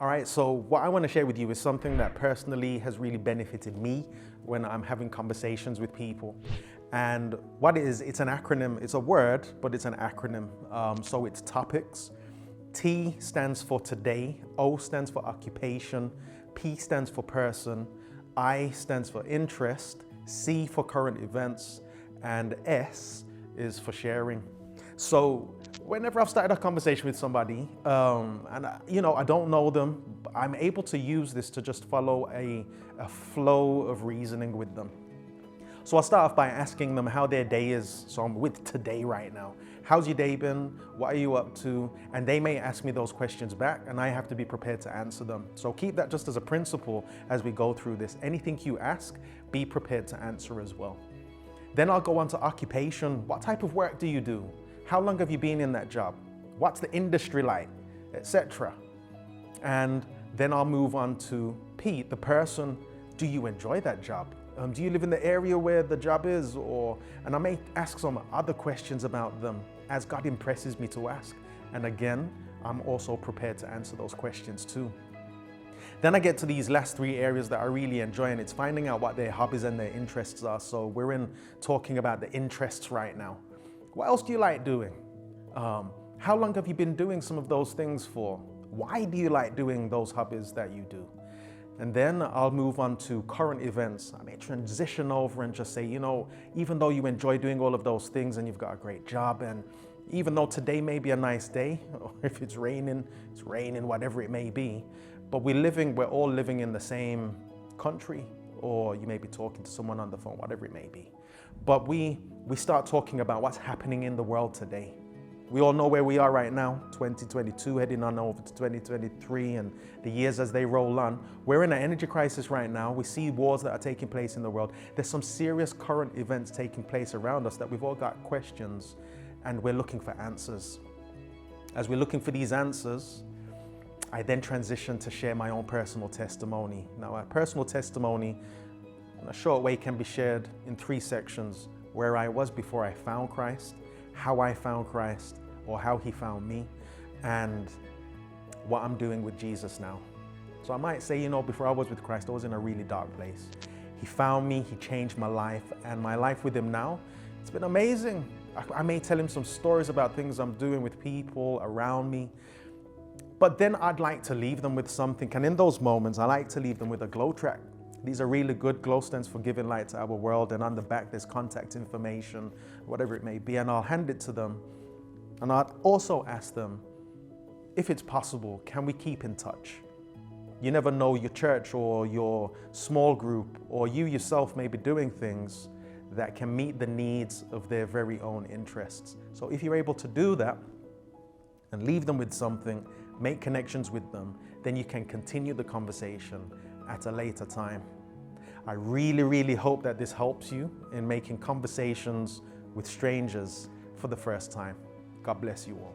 All right, so what I want to share with you is something that personally has really benefited me when I'm having conversations with people. And what it is, it's an acronym, it's a word, but it's an acronym. So it's topics. T stands for today, O stands for occupation, P stands for person, I stands for interest, C for current events, and S is for sharing. So whenever I've started a conversation with somebody, I don't know them, I'm able to use this to just follow a flow of reasoning with them. So I'll start off by asking them how their day is. So I'm with today right now. How's your day been? What are you up to? And they may ask me those questions back and I have to be prepared to answer them. So keep that just as a principle as we go through this. Anything you ask, be prepared to answer as well. Then I'll go on to occupation. What type of work do you do? How long have you been in that job? What's the industry like, etc. And then I'll move on to P, the person. Do you enjoy that job? Do you live in the area where the job is? And I may ask some other questions about them as God impresses me to ask. And again, I'm also prepared to answer those questions too. Then I get to these last three areas that I really enjoy, and it's finding out what their hobbies and their interests are. So we're talking about the interests right now. What else do you like doing? How long have you been doing some of those things for? Why do you like doing those hobbies that you do? And then I'll move on to current events. I may transition over and just say, even though you enjoy doing all of those things and you've got a great job, and even though today may be a nice day, or if it's raining, whatever it may be, but we're all living in the same country, or you may be talking to someone on the phone, whatever it may be. But we start talking about what's happening in the world today. We all know where we are right now, 2022, heading on over to 2023, and the years as they roll on. We're in an energy crisis right now. We see wars that are taking place in the world. There's some serious current events taking place around us that we've all got questions, and we're looking for answers. As we're looking for these answers, I then transition to share my own personal testimony. Now, a personal testimony, in a short way, can be shared in three sections: where I was before I found Christ, how I found Christ, or how he found me, and what I'm doing with Jesus now. So I might say, before I was with Christ, I was in a really dark place. He found me, he changed my life, and my life with him now, it's been amazing. I may tell him some stories about things I'm doing with people around me, but then I'd like to leave them with something. And in those moments, I like to leave them with a glow track. These are really good. Glow stands for giving light to our world. And on the back, there's contact information, whatever it may be. And I'll hand it to them. And I'd also ask them, if it's possible, can we keep in touch? You never know, your church or your small group or you yourself may be doing things that can meet the needs of their very own interests. So if you're able to do that and leave them with something, make connections with them, then you can continue the conversation at a later time. I really, really hope that this helps you in making conversations with strangers for the first time. God bless you all.